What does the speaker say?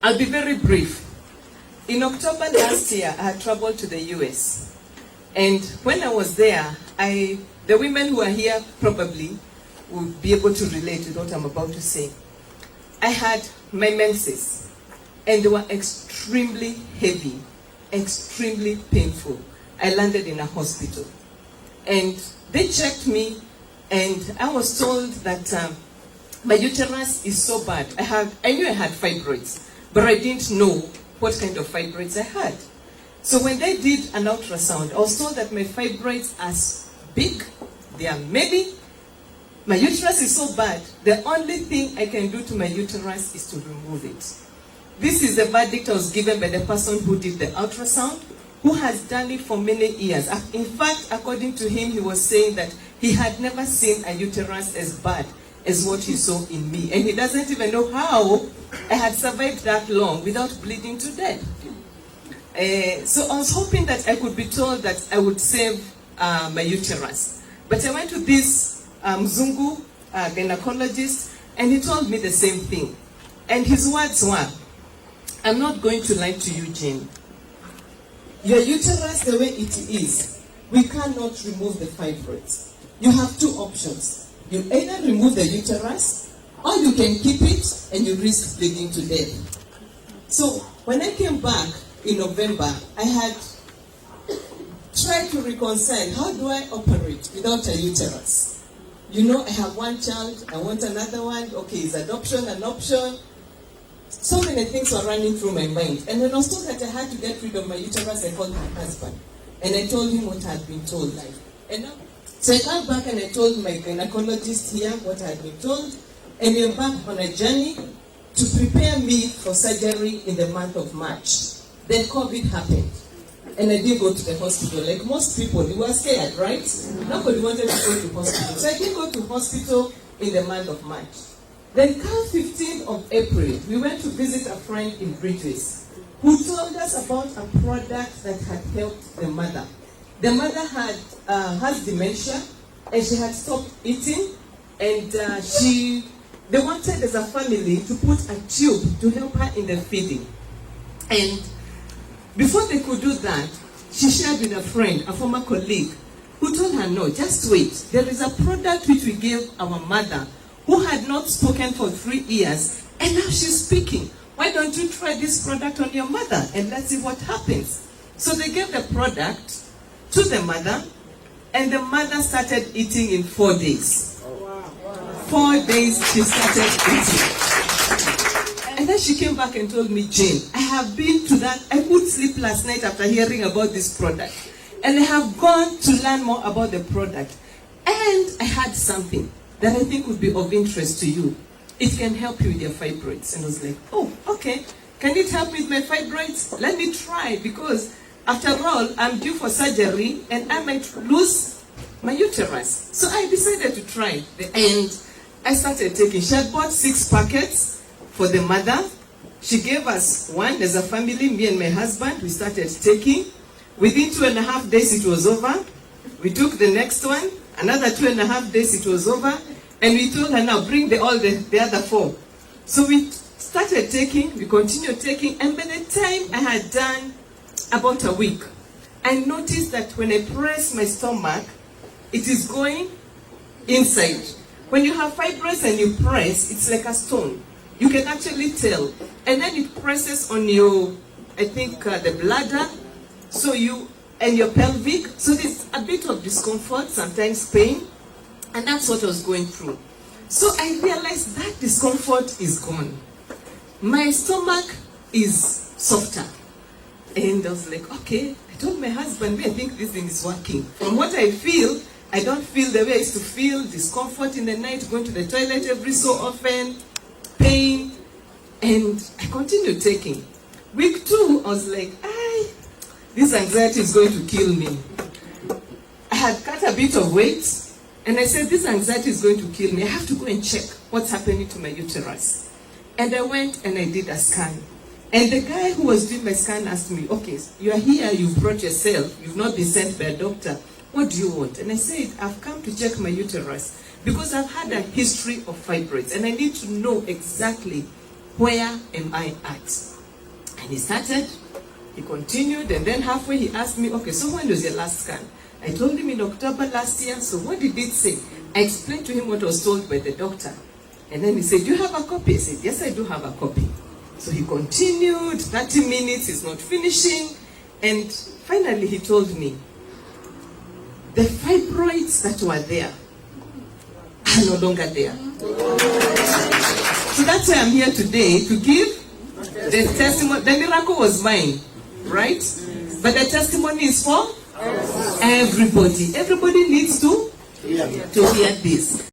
I'll be very brief. In October last year, I had traveled to the US. And when I was there, the women who are here probably will be able to relate to what I'm about to say. I had my menses, and they were extremely heavy, extremely painful. I landed in a hospital. And they checked me, and I was told that my uterus is so bad. I knew I had fibroids, but I didn't know what kind of fibroids I had. So when they did an ultrasound, I was told that my fibroids are big, they are many. My uterus is so bad, the only thing I can do to my uterus is to remove it. This is the verdict I was given by the person who did the ultrasound, who has done it for many years. In fact, according to him, he was saying that he had never seen a uterus as bad as what he saw in me. And he doesn't even know how I had survived that long without bleeding to death. So I was hoping that I could be told that I would save my uterus. But I went to this Mzungu gynecologist, and he told me the same thing. And his words were, "I'm not going to lie to you, Jane. Your uterus, the way it is, we cannot remove the fibroids. You have two options. You either remove the uterus, or you can keep it and you risk bleeding to death." So when I came back in November, I had tried to reconcile, how do I operate without a uterus? You know, I have one child, I want another one, okay, is adoption an option? So many things were running through my mind. And when I was told that I had to get rid of my uterus, I called my husband. And I told him what I had been told. So I came back and I told my gynecologist here what I had been told. And we embarked on a journey to prepare me for surgery in the month of March. Then COVID happened. And I didn't go to the hospital. Like most people, they were scared, right? Nobody wanted to go to hospital. So I didn't go to hospital in the month of March. Then come 15th of April, we went to visit a friend in British who told us about a product that had helped the mother. The mother has dementia, and she had stopped eating, and they wanted as a family to put a tube to help her in the feeding. And before they could do that, she shared with a friend, a former colleague, who told her, "No, just wait. There is a product which we gave our mother who had not spoken for 3 years, and now she's speaking. Why don't you try this product on your mother and let's see what happens?" So they gave the product to the mother, and the mother started eating in 4 days. 4 days she started eating. And then she came back and told me, "Jane, I have been to that, I would sleep last night after hearing about this product. And I have gone to learn more about the product. And I had something that I think would be of interest to you. It can help you with your fibroids." And I was like, "Oh, okay. Can it help with my fibroids? Let me try, because after all, I'm due for surgery and I might lose my uterus." So I decided to try. And I started taking. She had bought 6 packets for the mother. She gave us one as a family, me and my husband. We started taking. Within 2.5 days, it was over. We took the next one. Another 2.5 days, it was over. And we told her, "Now bring the other 4. So we started taking, we continued taking, and by the time I had done about a week, I noticed that when I press my stomach, it is going inside. When you have fibroids and you press, it's like a stone. You can actually tell. And then it presses on your, I think, the bladder, and your pelvic. So there's a bit of discomfort, sometimes pain. And that's what I was going through. So I realized that discomfort is gone. My stomach is softer. And I was like, okay. I told my husband, I think this thing is working. From what I feel, I don't feel the way I used to feel, discomfort in the night, going to the toilet every so often, pain. And I continued taking. Week 2, I was like, this anxiety is going to kill me. I had cut a bit of weight. And I said, this anxiety is going to kill me. I have to go and check what's happening to my uterus. And I went and I did a scan. And the guy who was doing my scan asked me, "Okay, you are here, you've brought yourself, you've not been sent by a doctor. What do you want?" And I said, "I've come to check my uterus because I've had a history of fibroids and I need to know exactly where am I at? And he started, he continued, and then halfway he asked me, okay, so when was your last scan? I told him in October last year, so what did it say? I explained to him what was told by the doctor. And then he said, do you have a copy? I said, yes, I do have a copy. So he continued, 30 minutes, he's not finishing. And finally he told me, the fibroids that were there are no longer there. So that's why I'm here today, to give the testimony. The miracle was mine, right? But the testimony is for everybody. Everybody needs to hear this.